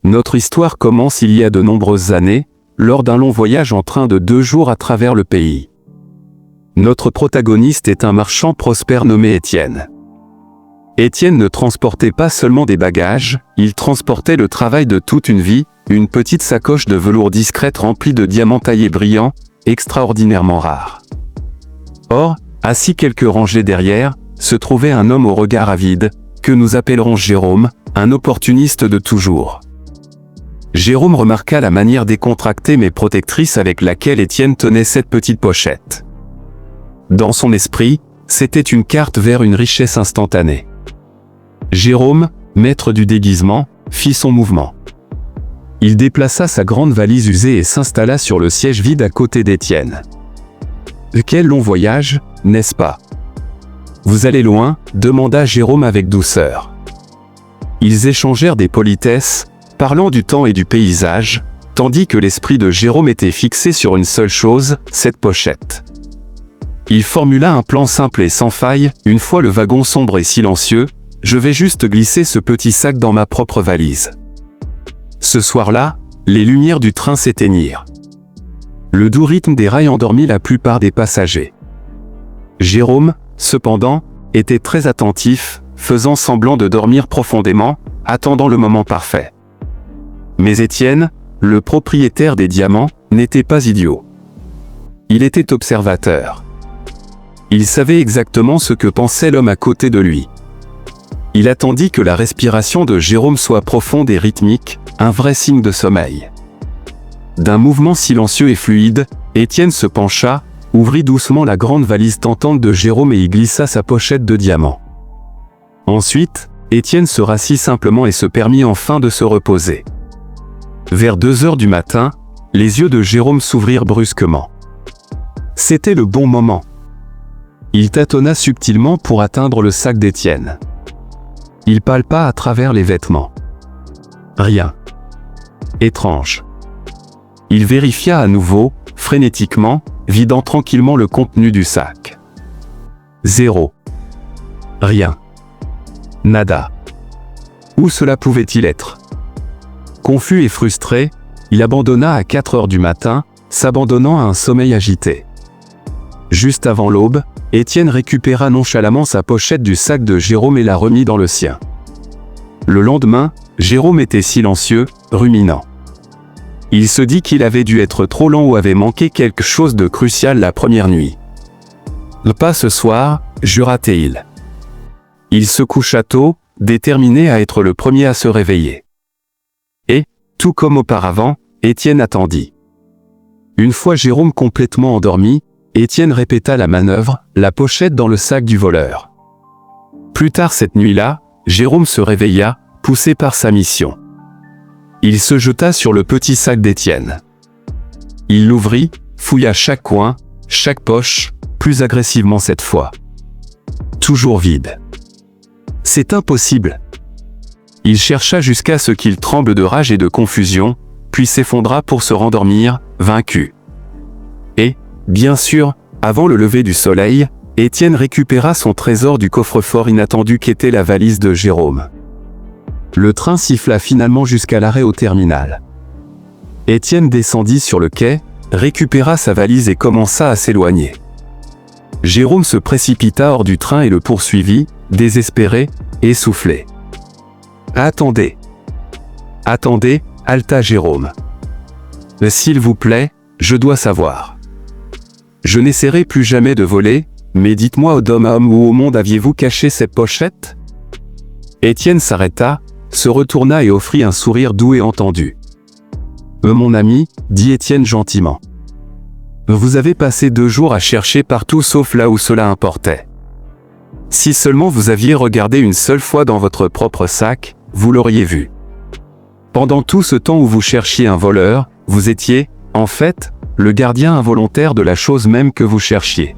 Notre histoire commence il y a de nombreuses années, lors d'un long voyage en train de 2 jours à travers le pays. Notre protagoniste est un marchand prospère nommé Étienne. Étienne ne transportait pas seulement des bagages, il transportait le travail de toute une vie, une petite sacoche de velours discrète remplie de diamants taillés brillants, extraordinairement rares. Or, assis quelques rangées derrière, se trouvait un homme au regard avide, que nous appellerons Jérôme, un opportuniste de toujours. Jérôme remarqua la manière décontractée mais protectrice avec laquelle Étienne tenait cette petite pochette. Dans son esprit, c'était une carte vers une richesse instantanée. Jérôme, maître du déguisement, fit son mouvement. Il déplaça sa grande valise usée et s'installa sur le siège vide à côté d'Étienne. « Quel long voyage, n'est-ce pas ? Vous allez loin ?» demanda Jérôme avec douceur. Ils échangèrent des politesses, parlant du temps et du paysage, tandis que l'esprit de Jérôme était fixé sur une seule chose, cette pochette. Il formula un plan simple et sans faille, une fois le wagon sombre et silencieux, « Je vais juste glisser ce petit sac dans ma propre valise. » Ce soir-là, les lumières du train s'éteignirent. Le doux rythme des rails endormit la plupart des passagers. Jérôme, cependant, était très attentif, faisant semblant de dormir profondément, attendant le moment parfait. Mais Étienne, le propriétaire des diamants, n'était pas idiot. Il était observateur. Il savait exactement ce que pensait l'homme à côté de lui. Il attendit que la respiration de Jérôme soit profonde et rythmique, un vrai signe de sommeil. D'un mouvement silencieux et fluide, Étienne se pencha, ouvrit doucement la grande valise tentante de Jérôme et y glissa sa pochette de diamants. Ensuite, Étienne se rassit simplement et se permit enfin de se reposer. Vers 2 heures du matin, les yeux de Jérôme s'ouvrirent brusquement. C'était le bon moment. Il tâtonna subtilement pour atteindre le sac d'Étienne. Il palpa à travers les vêtements. Rien. Étrange. Il vérifia à nouveau, frénétiquement, vidant tranquillement le contenu du sac. 0. Rien. Nada. Où cela pouvait-il être ? Confus et frustré, il abandonna à 4 heures du matin, s'abandonnant à un sommeil agité. Juste avant l'aube, Étienne récupéra nonchalamment sa pochette du sac de Jérôme et la remit dans le sien. Le lendemain, Jérôme était silencieux, ruminant. Il se dit qu'il avait dû être trop lent ou avait manqué quelque chose de crucial la première nuit. « Pas ce soir », jura-t-il. Il se coucha tôt, déterminé à être le premier à se réveiller. Et, tout comme auparavant, Étienne attendit. Une fois Jérôme complètement endormi, Étienne répéta la manœuvre, la pochette dans le sac du voleur. Plus tard cette nuit-là, Jérôme se réveilla, poussé par sa mission. Il se jeta sur le petit sac d'Étienne. Il l'ouvrit, fouilla chaque coin, chaque poche, plus agressivement cette fois. Toujours vide. C'est impossible. Il chercha jusqu'à ce qu'il tremble de rage et de confusion, puis s'effondra pour se rendormir, vaincu. Et, bien sûr, avant le lever du soleil, Étienne récupéra son trésor du coffre-fort inattendu qu'était la valise de Jérôme. Le train siffla finalement jusqu'à l'arrêt au terminal. Étienne descendit sur le quai, récupéra sa valise et commença à s'éloigner. Jérôme se précipita hors du train et le poursuivit, désespéré, essoufflé. « Attendez. Attendez » haleta Jérôme. « S'il vous plaît, je dois savoir. Je n'essaierai plus jamais de voler, mais dites-moi au d'homme à homme où au monde aviez-vous caché cette pochette ?» Étienne s'arrêta, se retourna et offrit un sourire doux et entendu. « Mon ami, » dit Étienne gentiment. « Vous avez passé 2 jours à chercher partout sauf là où cela importait. Si seulement vous aviez regardé une seule fois dans votre propre sac, vous l'auriez vu. Pendant tout ce temps où vous cherchiez un voleur, vous étiez, en fait, le gardien involontaire de la chose même que vous cherchiez.